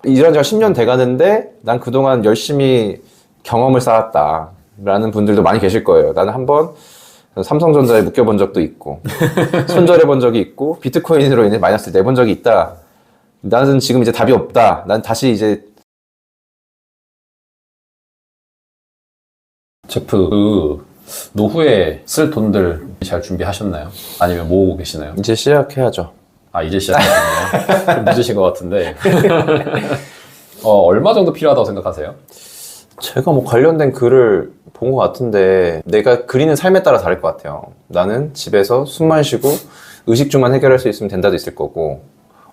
일한 지가 10년 돼가는데 난 그동안 열심히 경험을 쌓았다 라는 분들도 많이 계실 거예요. 나는 한번 삼성전자에 묶여본 적도 있고 손절해 본 적이 있고 비트코인으로 인해 마이너스를 내본 적이 있다. 나는 지금 이제 답이 없다. 난 다시 이제 제프, 노후에 쓸 돈들 잘 준비하셨나요? 아니면 모으고 계시나요? 이제 시작해야죠. 아, 이제 시작하셨네요. 좀 늦으신 것 같은데. 얼마 정도 필요하다고 생각하세요? 제가 뭐 관련된 글을 본 것 같은데 내가 그리는 삶에 따라 다를 것 같아요. 나는 집에서 숨만 쉬고 의식주만 해결할 수 있으면 된다도 있을 거고,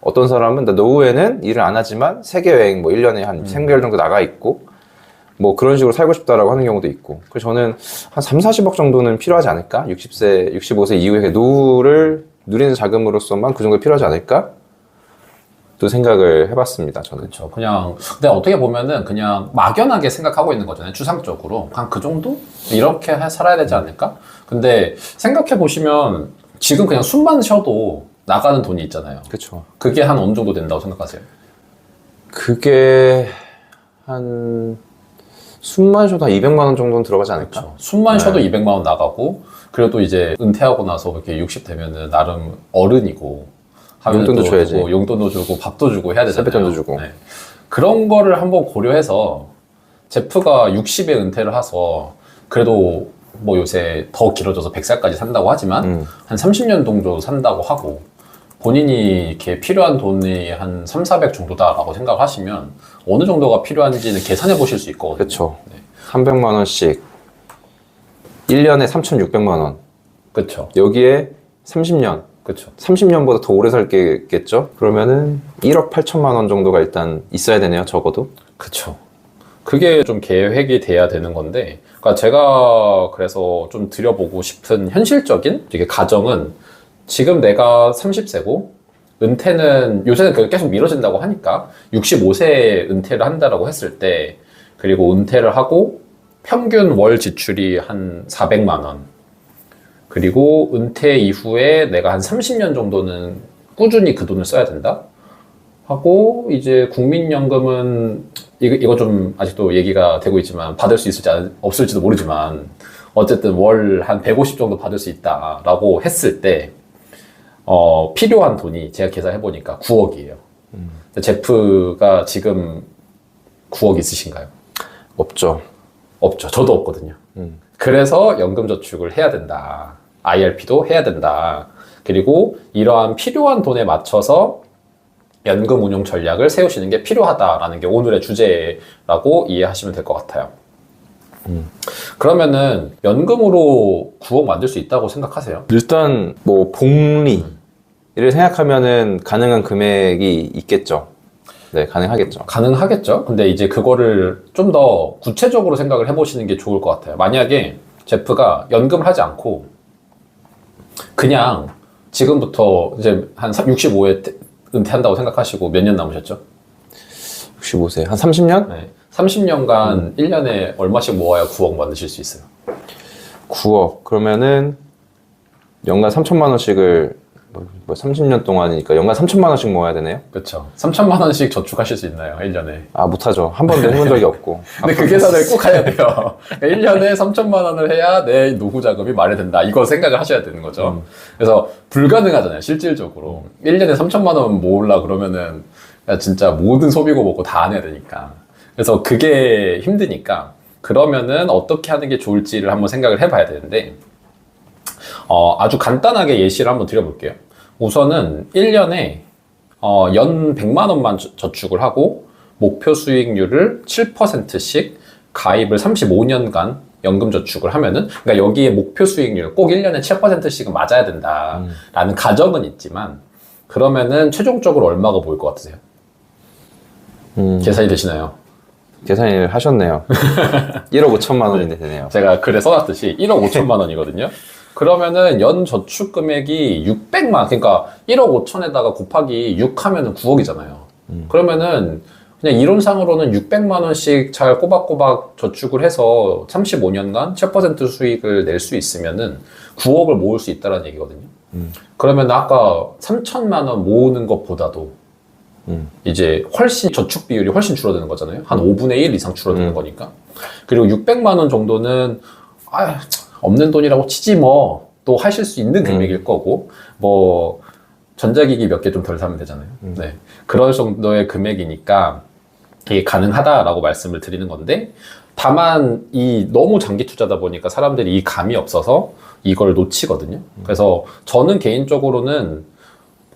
어떤 사람은 나 노후에는 일을 안 하지만 세계 여행 뭐 1년에 한 3개월 정도 나가 있고 뭐 그런 식으로 살고 싶다라고 하는 경우도 있고, 그래서 저는 한 3, 40억 정도는 필요하지 않을까? 60세, 65세 이후에 노후를 누리는 자금으로서만 그 정도 필요하지 않을까? 또 생각을 해봤습니다, 저는. 그렇죠. 그냥, 근데 어떻게 보면은 그냥 막연하게 생각하고 있는 거잖아요. 추상적으로. 한 그 정도? 이렇게 살아야 되지 않을까? 근데 생각해보시면 지금 그냥 숨만 쉬어도 나가는 돈이 있잖아요. 그렇죠. 그게 한 어느 정도 된다고 생각하세요? 그게 한 숨만 쉬어도 한 200만 원 정도는 들어가지 않을까? 그렇죠. 숨만 쉬어도 200만 원 나가고, 그리고 또 이제 은퇴하고 나서 이렇게 60 되면은 나름 어른이고, 용돈도 줘야지. 주고, 용돈도 주고 밥도 주고 해야 되잖아요. 세뱃돈도 주고. 네. 그런 거를 한번 고려해서 제프가 60에 은퇴를 해서 그래도 뭐 요새 더 길어져서 100살까지 산다고 하지만 한 30년 정도 산다고 하고, 본인이 이렇게 필요한 돈이 한 3, 400 정도다라고 생각하시면 어느 정도가 필요한지는 계산해 보실 수 있거든요. 그렇죠. 네. 300만 원씩 1년에 3,600만 원. 그렇죠. 여기에 30년. 그렇죠. 30년보다 더 오래 살겠죠? 그러면은 1억 8천만 원 정도가 일단 있어야 되네요, 적어도. 그쵸. 그게 좀 계획이 돼야 되는 건데, 그러니까 제가 그래서 좀 드려보고 싶은 현실적인 되게 가정은, 지금 내가 30세고 은퇴는 요새는 그게 계속 미뤄진다고 하니까 65세에 은퇴를 한다라고 했을 때, 그리고 은퇴를 하고 평균 월 지출이 한 400만 원, 그리고 은퇴 이후에 내가 한 30년 정도는 꾸준히 그 돈을 써야 된다 하고, 이제 국민연금은 이거 좀 아직도 얘기가 되고 있지만 받을 수 있을지 없을지도 모르지만 어쨌든 월 한 150 정도 받을 수 있다라고 했을 때 필요한 돈이 제가 계산해보니까 9억이에요. 제프가 지금 9억 있으신가요? 없죠. 없죠. 저도 없거든요. 그래서 연금저축을 해야 된다. IRP도 해야 된다. 그리고 이러한 필요한 돈에 맞춰서 연금 운용 전략을 세우시는 게 필요하다라는 게 오늘의 주제라고 이해하시면 될 것 같아요. 그러면은 연금으로 9억 만들 수 있다고 생각하세요? 일단 뭐 복리를 생각하면은 가능한 금액이 있겠죠. 네, 가능하겠죠. 가능하겠죠. 근데 이제 그거를 좀 더 구체적으로 생각을 해보시는 게 좋을 것 같아요. 만약에 제프가 연금을 하지 않고 그냥 지금부터 이제 한 65에 은퇴한다고 생각하시고 몇 년 남으셨죠? 65세. 한 30년? 네. 30년간 1년에 얼마씩 모아야 9억 만드실 수 있어요? 9억. 그러면은 연간 3천만 원씩을 뭐 30년 동안이니까 연간 3천만 원씩 모아야 되네요? 그렇죠. 3천만 원씩 저축하실 수 있나요? 1년에? 아, 못하죠. 한 번도 해본 적이 없고. 근데 그 계산을 꼭 해야 돼요. 1년에 3천만 원을 해야 내 노후 자금이 마련된다. 이거 생각을 하셔야 되는 거죠. 그래서 불가능하잖아요, 실질적으로. 1년에 3천만 원 모으려 그러면은 진짜 모든 소비고 뭐고 다 안 해야 되니까. 그래서 그게 힘드니까 그러면은 어떻게 하는 게 좋을지를 한번 생각을 해봐야 되는데, 아주 간단하게 예시를 한번 드려볼게요. 우선은 1년에 연 100만 원만 저축을 하고 목표 수익률을 7%씩 가입을 35년간 연금 저축을 하면은, 그러니까 여기에 목표 수익률 꼭 1년에 7%씩은 맞아야 된다라는 가정은 있지만, 그러면은 최종적으로 얼마가 보일 것 같으세요? 계산이 되시나요? 계산을 하셨네요. 1억 5천만 원이 되네요. 제가 글에 써놨듯이 1억 5천만 원이거든요. 그러면은 연 저축 금액이 600만, 그러니까 1억 5천에다가 곱하기 6 하면은 9억이잖아요. 그러면은 그냥 이론상으로는 600만 원씩 잘 꼬박꼬박 저축을 해서 35년간 7% 수익을 낼 수 있으면은 9억을 모을 수 있다는 얘기거든요. 그러면 아까 3천만 원 모으는 것보다도 이제 훨씬 저축 비율이 훨씬 줄어드는 거잖아요. 한 5분의 1 이상 줄어드는 거니까. 그리고 600만 원 정도는 없는 돈이라고 치지 뭐 또 하실 수 있는 금액일 거고 뭐 전자기기 몇 개 좀 덜 사면 되잖아요. 네. 그럴 정도의 금액이니까 이게 가능하다라고 말씀을 드리는 건데 다만 이 너무 장기 투자다 보니까 사람들이 이 감이 없어서 이걸 놓치거든요. 그래서 저는 개인적으로는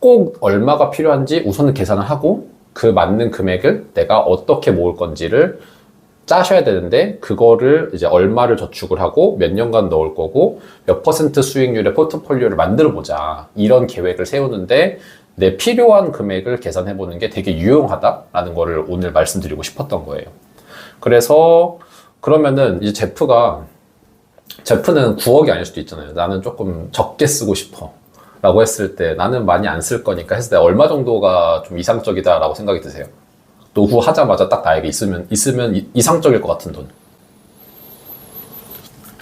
꼭 얼마가 필요한지 우선은 계산을 하고 그 맞는 금액을 내가 어떻게 모을 건지를 짜셔야 되는데 그거를 이제 얼마를 저축을 하고 몇 년간 넣을 거고 몇 퍼센트 수익률의 포트폴리오를 만들어 보자 이런 계획을 세우는데 내 필요한 금액을 계산해 보는 게 되게 유용하다라는 거를 오늘 말씀드리고 싶었던 거예요. 그래서 그러면은 이제 제프는 9억이 아닐 수도 있잖아요. 나는 조금 적게 쓰고 싶어 라고 했을 때 나는 많이 안 쓸 거니까 했을 때 얼마 정도가 좀 이상적이다 라고 생각이 드세요? 노후 하자마자 딱 나에게 있으면 이상적일 것 같은 돈.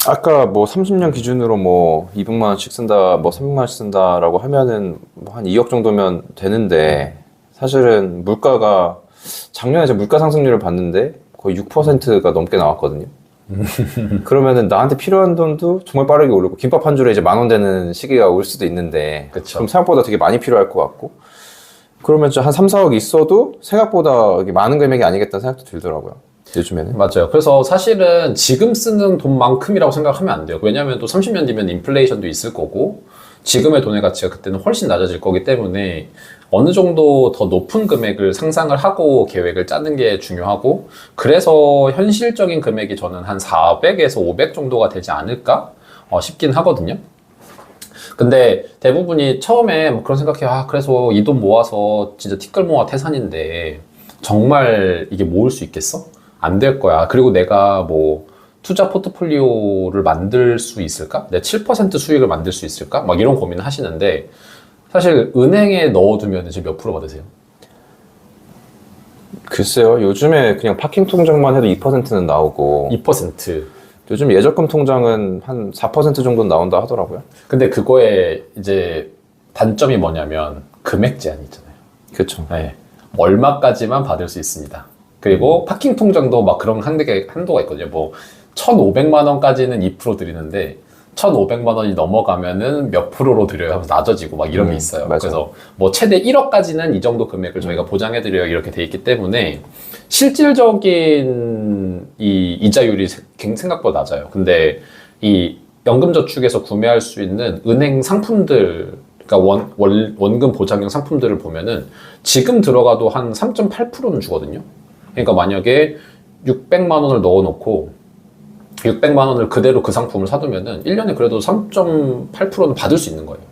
아까 뭐 30년 기준으로 뭐 200만 원씩 쓴다, 뭐 300만 원씩 쓴다라고 하면은 뭐 한 2억 정도면 되는데 사실은 물가가 작년에 제가 물가 상승률을 봤는데 거의 6%가 넘게 나왔거든요. 그러면은 나한테 필요한 돈도 정말 빠르게 오르고 김밥 한 줄에 이제 10,000원 되는 시기가 올 수도 있는데 그쵸. 그럼 생각보다 되게 많이 필요할 것 같고 그러면 한 3, 4억 있어도 생각보다 많은 금액이 아니겠다는 생각도 들더라고요. 요즘에는. 맞아요. 그래서 사실은 지금 쓰는 돈만큼이라고 생각하면 안 돼요. 왜냐하면 또 30년 뒤면 인플레이션도 있을 거고 지금의 돈의 가치가 그때는 훨씬 낮아질 거기 때문에 어느 정도 더 높은 금액을 상상을 하고 계획을 짜는 게 중요하고 그래서 현실적인 금액이 저는 한 400에서 500 정도가 되지 않을까 싶긴 하거든요. 근데 대부분이 처음에 뭐 그런 생각해요. 그래서 이 돈 모아서 진짜 티끌 모아 태산인데 정말 이게 모을 수 있겠어? 안 될 거야. 그리고 내가 뭐 투자 포트폴리오를 만들 수 있을까? 내 7% 수익을 만들 수 있을까? 막 이런 고민을 하시는데 사실 은행에 넣어두면 지금 몇 프로 받으세요? 글쎄요. 요즘에 그냥 파킹 통장만 해도 2%는 나오고 2%. 요즘 예적금 통장은 한 4% 정도는 나온다 하더라고요. 근데 그거에 이제 단점이 뭐냐면 금액 제한이 있잖아요. 그렇죠. 네. 얼마까지만 받을 수 있습니다. 그리고 파킹 통장도 막 그런 한도가 있거든요. 뭐 1,500만 원까지는 2% 드리는데 1,500만 원이 넘어가면은 몇 프로로 드려요 하면서 낮아지고 막 이런 게 있어요. 맞아요. 그래서 뭐 최대 1억까지는 이 정도 금액을 저희가 보장해드려요 이렇게 돼 있기 때문에 실질적인 이 이자율이 생각보다 낮아요. 근데 이 연금저축에서 구매할 수 있는 은행 상품들 그러니까 원금 보장형 상품들을 보면은 지금 들어가도 한 3.8%는 주거든요. 그러니까 만약에 600만 원을 넣어놓고 600만 원을 그대로 그 상품을 사두면은 1년에 그래도 3.8%는 받을 수 있는 거예요.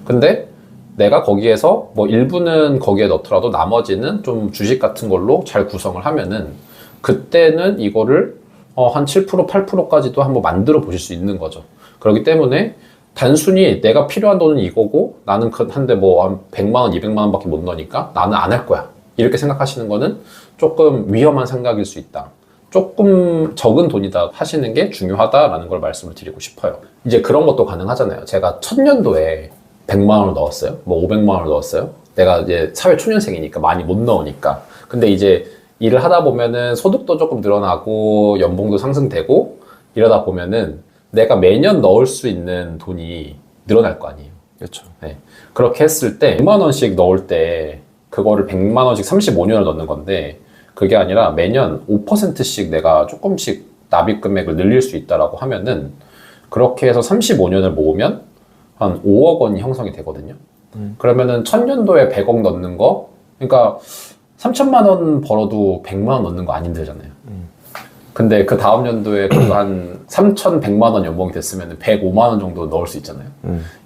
근데 내가 거기에서 뭐 일부는 거기에 넣더라도 나머지는 좀 주식 같은 걸로 잘 구성을 하면은 그때는 이거를 한 7%, 8%까지도 한번 만들어 보실 수 있는 거죠. 그렇기 때문에 단순히 내가 필요한 돈은 이거고 나는 한데 뭐 한 100만 원, 200만 원밖에 못 넣으니까 나는 안 할 거야. 이렇게 생각하시는 거는 조금 위험한 생각일 수 있다. 조금 적은 돈이다 하시는 게 중요하다라는 걸 말씀을 드리고 싶어요. 이제 그런 것도 가능하잖아요. 제가 첫 연도에 100만 원을 넣었어요. 뭐 500만 원을 넣었어요. 내가 이제 사회 초년생이니까 많이 못 넣으니까. 근데 이제 일을 하다 보면은 소득도 조금 늘어나고 연봉도 상승되고 이러다 보면은 내가 매년 넣을 수 있는 돈이 늘어날 거 아니에요. 그렇죠. 네. 그렇게 했을 때 100만 원씩 넣을 때 그거를 100만 원씩 35년을 넣는 건데 그게 아니라 매년 5%씩 내가 조금씩 납입 금액을 늘릴 수 있다라고 하면은 그렇게 해서 35년을 모으면 한 5억 원이 형성이 되거든요. 그러면은 첫 년도에 100억 넣는 거, 그러니까 3천만 원 벌어도 100만 원 넣는 거 안 힘들잖아요. 근데 그 다음 연도에 그래도 한 3,100만 원 연봉이 됐으면 105만 원 정도 넣을 수 있잖아요.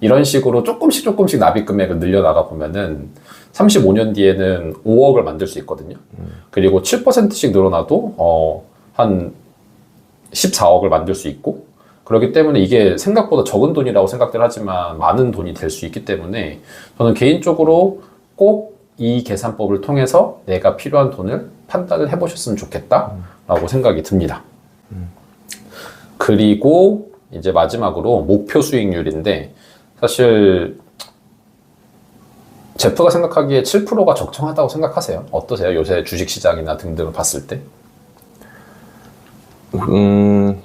이런 식으로 조금씩 납입 금액을 늘려나가 보면은 35년 뒤에는 5억을 만들 수 있거든요. 그리고 7%씩 늘어나도 한 14억을 만들 수 있고 그렇기 때문에 이게 생각보다 적은 돈이라고 생각들 하지만 많은 돈이 될 수 있기 때문에 저는 개인적으로 꼭 이 계산법을 통해서 내가 필요한 돈을 판단을 해보셨으면 좋겠다라고 생각이 듭니다. 그리고 이제 마지막으로 목표 수익률인데 사실 제프가 생각하기에 7%가 적정하다고 생각하세요? 어떠세요? 요새 주식시장이나 등등을 봤을 때?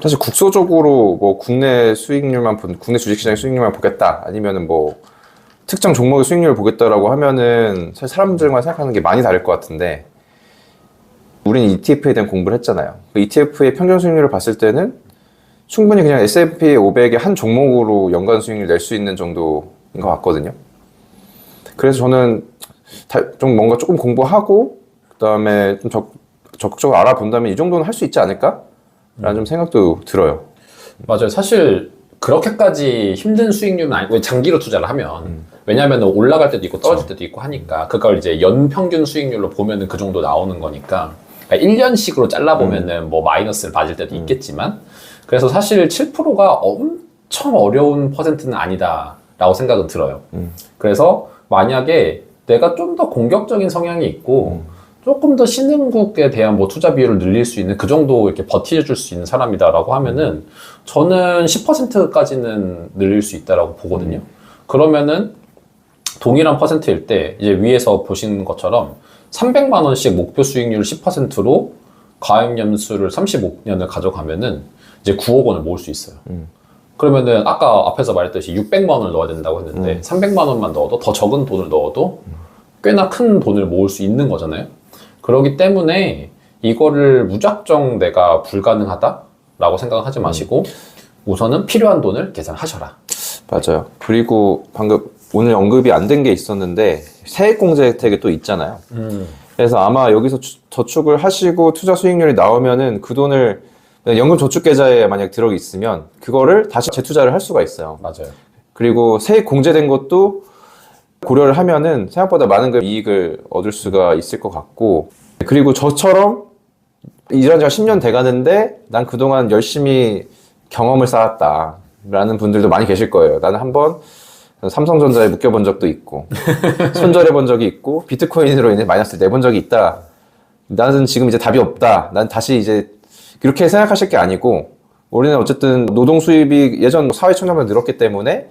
사실 국소적으로 뭐 국내 수익률만 국내 주식시장의 수익률만 보겠다 아니면은 뭐 특정 종목의 수익률을 보겠다라고 하면은 사실 사람들과 생각하는 게 많이 다를 것 같은데 우리는 ETF에 대한 공부를 했잖아요. 그 ETF의 평균 수익률을 봤을 때는 충분히 그냥 S&P 500의 한 종목으로 연간 수익률 낼 수 있는 정도인 것 같거든요. 그래서 저는 좀 뭔가 조금 공부하고 그다음에 좀 적극적으로 알아본다면 이 정도는 할 수 있지 않을까? 라는 좀 생각도 들어요. 맞아요. 사실 그렇게까지 힘든 수익률은 아니고 장기로 투자를 하면 왜냐하면 올라갈 때도 있고 떨어질 때도 있고 하니까 그걸 이제 연평균 수익률로 보면은 그 정도 나오는 거니까 1년씩으로 잘라보면은 뭐 마이너스를 맞을 때도 있겠지만 그래서 사실 7%가 엄청 어려운 퍼센트는 아니다라고 생각은 들어요. 그래서 만약에 내가 좀 더 공격적인 성향이 있고 조금 더 신흥국에 대한 뭐 투자 비율을 늘릴 수 있는 그 정도 이렇게 버텨줄 수 있는 사람이다라고 하면은 저는 10%까지는 늘릴 수 있다라고 보거든요. 그러면은 동일한 퍼센트일 때 이제 위에서 보시는 것처럼 300만 원씩 목표 수익률 10%로 가입 연수를 35년을 가져가면은 이제 9억 원을 모을 수 있어요. 그러면은 아까 앞에서 말했듯이 600만 원을 넣어야 된다고 했는데 300만 원만 넣어도 더 적은 돈을 넣어도 꽤나 큰 돈을 모을 수 있는 거잖아요. 그렇기 때문에 이거를 무작정 내가 불가능하다라고 생각하지 마시고 우선은 필요한 돈을 계산하셔라. 맞아요. 그리고 방금 오늘 언급이 안 된 게 있었는데 세액공제 혜택이 또 있잖아요. 그래서 아마 여기서 저축을 하시고 투자 수익률이 나오면은 그 돈을 연금저축계좌에 만약 들어 있으면 그거를 다시 재투자를 할 수가 있어요. 맞아요. 그리고 세액 공제된 것도 고려를 하면은 생각보다 많은 그 이익을 얻을 수가 있을 것 같고 그리고 저처럼 일한 지가 10년 돼 가는데 난 그동안 열심히 경험을 쌓았다 라는 분들도 많이 계실 거예요. 나는 한번 삼성전자에 묶여본 적도 있고 손절해 본 적이 있고 비트코인으로 인해 마이너스를 내본 적이 있다. 나는 지금 이제 답이 없다. 난 다시 이제 그렇게 생각하실 게 아니고 우리는 어쨌든 노동 수입이 예전 사회 청량보다 늘었기 때문에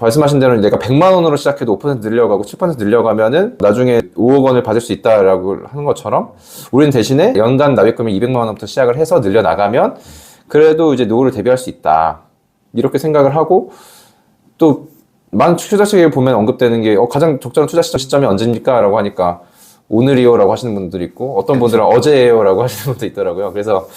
말씀하신 대로 내가 100만 원으로 시작해도 5% 늘려가고 7% 늘려가면은 나중에 5억 원을 받을 수 있다라고 하는 것처럼 우리는 대신에 연간 납입금이 200만 원부터 시작을 해서 늘려나가면 그래도 이제 노후를 대비할 수 있다. 이렇게 생각을 하고 또 많은 투자책에 보면 언급되는 게 가장 적절한 투자 시점이 언제입니까? 라고 하니까 오늘이요 라고 하시는 분들이 있고 어떤 분들은 어제예요 라고 하시는 분도 있더라고요. 그래서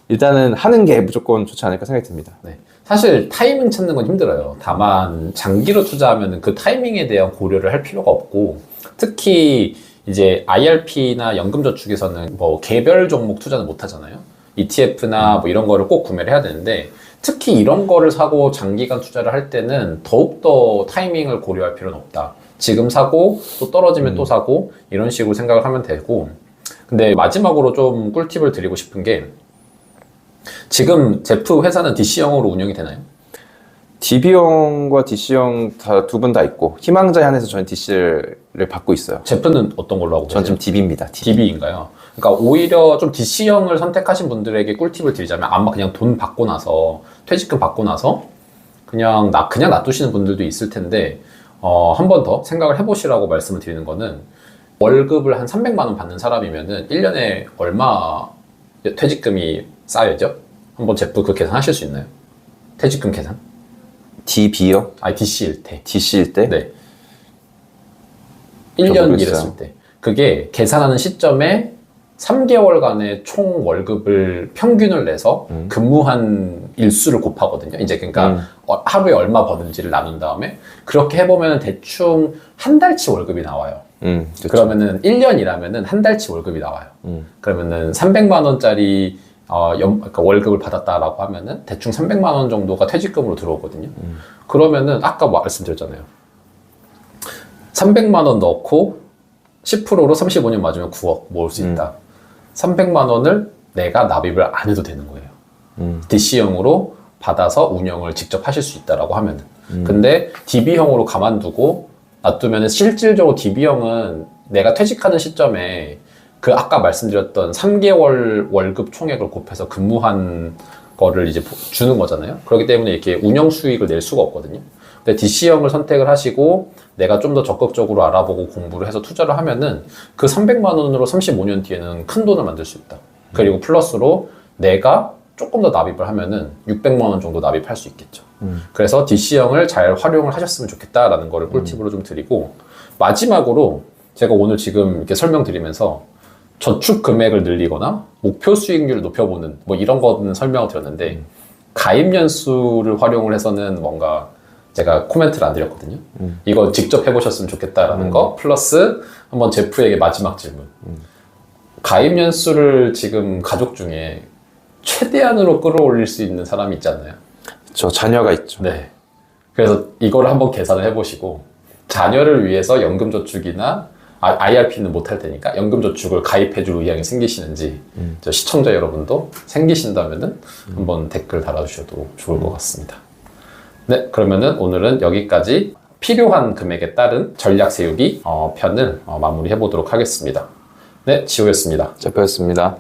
일단은 하는 게 무조건 좋지 않을까 생각이 듭니다. 네. 사실 타이밍 찾는 건 힘들어요. 다만 장기로 투자하면 그 타이밍에 대한 고려를 할 필요가 없고 특히 이제 IRP나 연금저축에서는 뭐 개별 종목 투자는 못 하잖아요. ETF나 뭐 이런 거를 꼭 구매를 해야 되는데 특히 이런 거를 사고 장기간 투자를 할 때는 더욱더 타이밍을 고려할 필요는 없다. 지금 사고 또 떨어지면 또 사고 이런 식으로 생각을 하면 되고 근데 마지막으로 좀 꿀팁을 드리고 싶은 게 지금 제프 회사는 DC형으로 운영이 되나요? DB형과 DC형 다 두 분 다 있고 희망자에 한해서 저는 DC를 받고 있어요. 제프는 어떤 걸로 하고 계세요? 저는 지금 DB입니다. DB인가요? 그러니까 오히려 좀 DC형을 선택하신 분들에게 꿀팁을 드리자면 아마 그냥 돈 받고 나서 퇴직금 받고 나서 그냥 놔두시는 분들도 있을 텐데 한 번 더 생각을 해보시라고 말씀을 드리는 거는 월급을 한 300만 원 받는 사람이면은 1년에 얼마 퇴직금이 쌓여야죠? 한번 제프 그 계산하실 수 있나요? 퇴직금 계산? DB요? 아니 DC일 때. DC일 때? 네. 1년 일했을 때. 그게 계산하는 시점에 3개월간의 총 월급을 평균을 내서 근무한 일수를 곱하거든요. 이제 그러니까 하루에 얼마 버는지를 나눈 다음에 그렇게 해보면 대충 한 달치 월급이 나와요. 그렇죠. 그러면은 1년 일하면은 한 달치 월급이 나와요. 그러면은 300만 원짜리 그러니까 월급을 받았다라고 하면은 대충 300만 원 정도가 퇴직금으로 들어오거든요. 그러면은 아까 말씀드렸잖아요. 300만 원 넣고 10%로 35년 맞으면 9억 모을 수 있다. 300만 원을 내가 납입을 안 해도 되는 거예요. DC형으로 받아서 운영을 직접 하실 수 있다라고 하면은. 근데 DB형으로 가만두고 놔두면은 실질적으로 DB형은 내가 퇴직하는 시점에 그 아까 말씀드렸던 3개월 월급 총액을 곱해서 근무한 거를 이제 주는 거잖아요. 그렇기 때문에 이렇게 운영 수익을 낼 수가 없거든요. 근데 DC형을 선택을 하시고 내가 좀 더 적극적으로 알아보고 공부를 해서 투자를 하면은 그 300만 원으로 35년 뒤에는 큰 돈을 만들 수 있다. 그리고 플러스로 내가 조금 더 납입을 하면은 600만 원 정도 납입할 수 있겠죠. 그래서 DC형을 잘 활용을 하셨으면 좋겠다라는 거를 꿀팁으로 좀 드리고, 마지막으로 제가 오늘 지금 이렇게 설명드리면서 저축 금액을 늘리거나 목표 수익률을 높여보는 뭐 이런 거는 설명을 드렸는데, 가입 연수를 활용을 해서는 뭔가 제가 코멘트를 안 드렸거든요. 이거 직접 해보셨으면 좋겠다라는 거 플러스 한번 제프에게 마지막 질문. 가입 연수를 지금 가족 중에 최대한으로 끌어올릴 수 있는 사람이 있지 않나요? 저 자녀가 있죠. 네. 그래서 이거를 한번 계산을 해보시고, 자녀를 위해서 연금저축이나 IRP는 못할 테니까 연금저축을 가입해줄 의향이 생기시는지, 저 시청자 여러분도 생기신다면은 한번 댓글 달아주셔도 좋을 것 같습니다. 네, 그러면은 오늘은 여기까지 필요한 금액에 따른 전략 세우기 편을 마무리해 보도록 하겠습니다. 네, 지호였습니다. 제프였습니다.